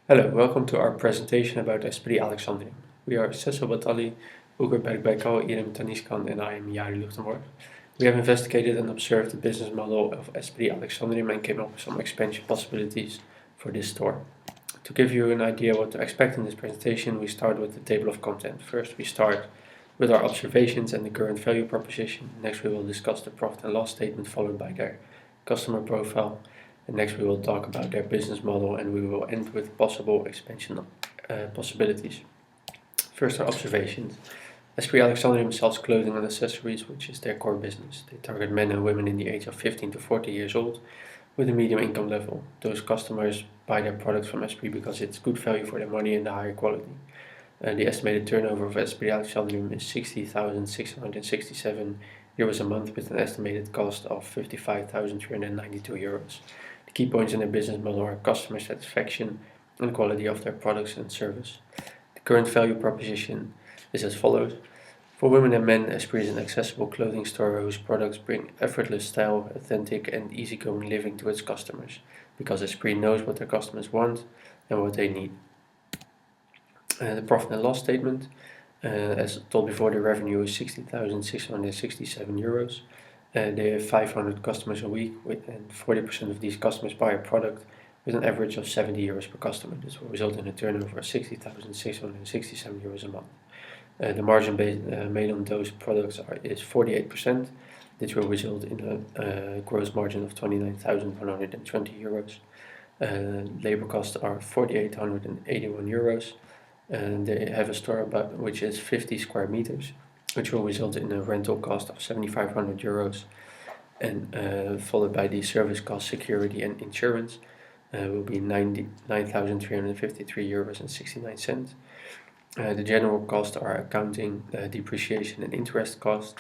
Hello, welcome to our presentation about Esprit Alexandrium. We are Cecil Batali, Ugur Bergbeko, Irem Tanishkan, and I am Jari Luchtenborg. We have investigated and observed the business model of Esprit Alexandrium and came up with some expansion possibilities for this store. To give you an idea what to expect in this presentation, we start with the table of content. First, we start with our observations and the current value proposition. Next, we will discuss the profit and loss statement, followed by their customer profile. And next, we will talk about their business model, and we will end with possible expansion possibilities. First, our observations. Esprit Alexandrium sells clothing and accessories, which is their core business. They target men and women in the age of 15 to 40 years old with a medium income level. Those customers buy their products from Esprit because it's good value for their money and the higher quality. The estimated turnover of Esprit Alexandrium is 60,667 euros a month, with an estimated cost of 55,392 euros. The key points in their business model are customer satisfaction and quality of their products and service. The current value proposition is as follows. For women and men, Esprit is an accessible clothing store whose products bring effortless style, authentic and easygoing living to its customers, because Esprit knows what their customers want and what they need. The profit and loss statement, as told before, the revenue is 60,667 euros. They have 500 customers a week, and 40% of these customers buy a product with an average of 70 euros per customer. This will result in a turnover of 60,667 euros a month. The margin made on those products is 48%. This will result in a gross margin of 29,120 euros. Labor costs are 4,881 euros. And they have a store which is 50 square meters, which will result in a rental cost of 7,500 euros, and followed by the service cost, security and insurance will be 9,353 euros and 69 cents. The general costs are accounting, depreciation and interest cost,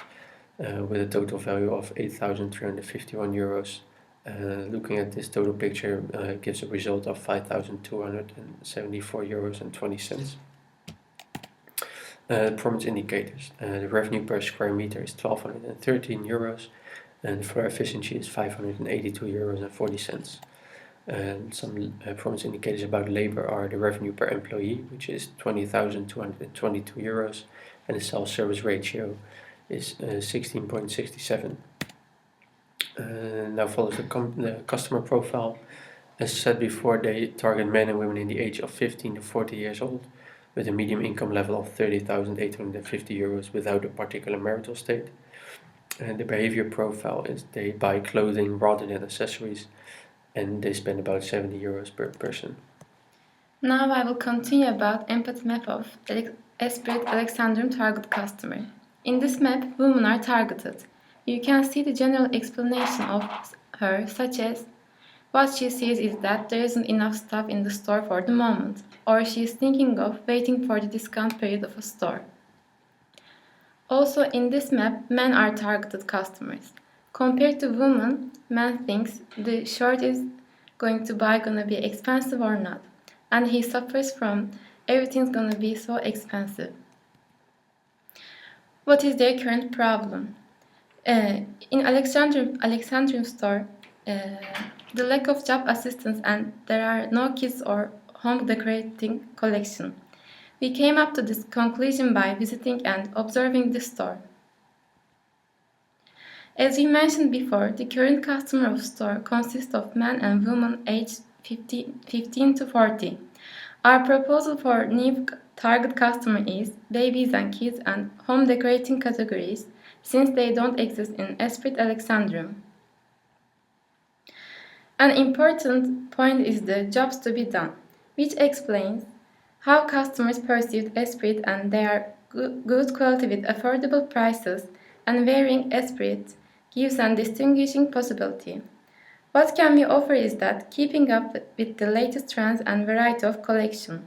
with a total value of 8,351 euros. Looking at this total picture gives a result of 5,274 euros and 20 cents. Performance indicators. The revenue per square meter is 1,213 euros, and for efficiency is 582 euros and 40 cents. Some performance indicators about labor are the revenue per employee, which is 20,222 euros, and the self-service ratio is 16.67. Now follows the customer profile. As said before, they target men and women in the age of 15 to 40 years old with a medium income level of 30,850 euros without a particular marital state. And the behavior profile is they buy clothing rather than accessories, and they spend about 70 euros per person. Now I will continue about empathy map of Esprit Alexandrium target customer. In this map, women are targeted. You can see the general explanation of her, such as what she sees is that there isn't enough stuff in the store for the moment, or she is thinking of waiting for the discount period of a store. Also in this map, men are targeted customers. Compared to women, man thinks the shirt is gonna be expensive or not, and he suffers from everything's gonna be so expensive. What is their current problem? In Alexandrium store, the lack of job assistance and there are no kids or home decorating collection. We came up to this conclusion by visiting and observing the store. As we mentioned before, the current customer of store consists of men and women aged 15 to 40. Our proposal for new target customer is babies and kids and home decorating categories, since they don't exist in Esprit Alexandrium. An important point is the jobs to be done, which explains how customers perceive Esprit, and they are good quality with affordable prices, and wearing Esprit gives a distinguishing possibility. What can we offer is that keeping up with the latest trends and variety of collection.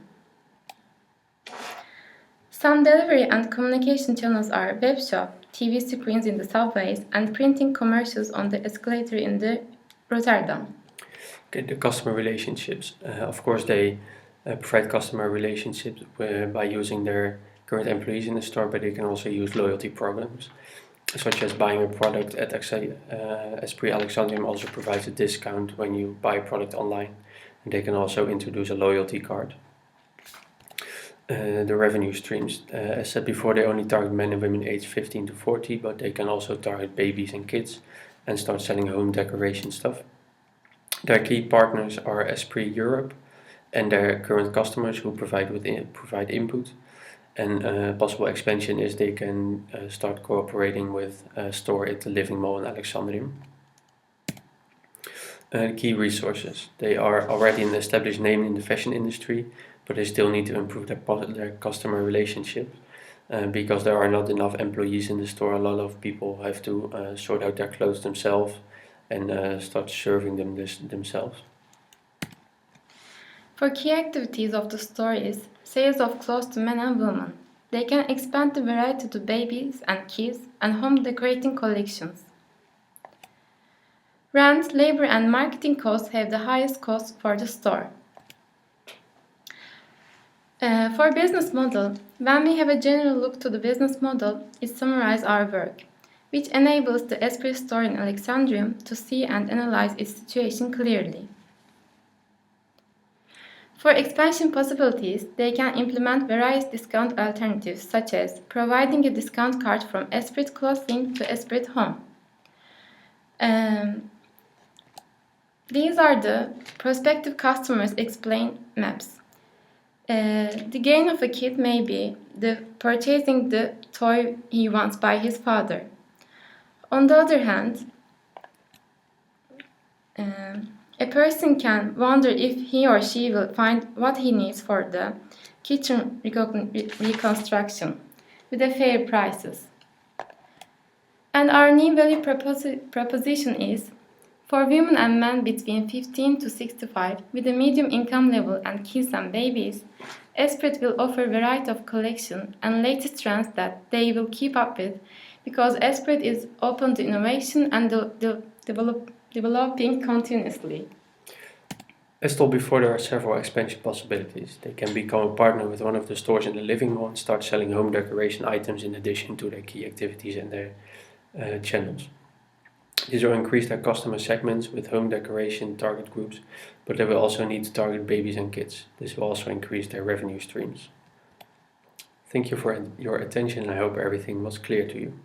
Some delivery and communication channels are web shop, TV screens in the subways, and printing commercials on the escalator in the Rotterdam. Okay, the customer relationships. Of course, they provide customer relationships by using their current employees in the store, but they can also use loyalty programs, such as buying a product at Esprit Alexandrium also provides a discount when you buy a product online, And they can also introduce a loyalty card. The revenue streams. As said before, they only target men and women aged 15 to 40, but they can also target babies and kids and start selling home decoration stuff. Their key partners are Esprit Europe and their current customers who provide input. And possible expansion is they can start cooperating with a store at the Living Mall in Alexandrium. Key resources. They are already an established name in the fashion industry, but they still need to improve their customer relationship because there are not enough employees in the store. A lot of people have to sort out their clothes themselves and start serving them themselves. For key activities of the store is sales of clothes to men and women. They can expand the variety to babies and kids and home decorating collections. Rent, labor and marketing costs have the highest costs for the store. For business model, when we have a general look to the business model, it summarizes our work, which enables the Esprit store in Alexandrium to see and analyze its situation clearly. For expansion possibilities, they can implement various discount alternatives such as providing a discount card from Esprit Clothing to Esprit Home. These are the prospective customers explain maps. The gain of a kid may be purchasing the toy he wants by his father. On the other hand, a person can wonder if he or she will find what he needs for the kitchen reconstruction with a fair prices. And our new value proposition is for women and men between 15 to 65 with a medium income level and kids and babies, Esprit will offer a variety of collection and latest trends that they will keep up with because Esprit is open to innovation and developing continuously. As told before, there are several expansion possibilities. They can become a partner with one of the stores in the Living Mall and start selling home decoration items in addition to their key activities and their channels. This will increase their customer segments with home decoration target groups, but they will also need to target babies and kids. This will also increase their revenue streams. Thank you for your attention and I hope everything was clear to you.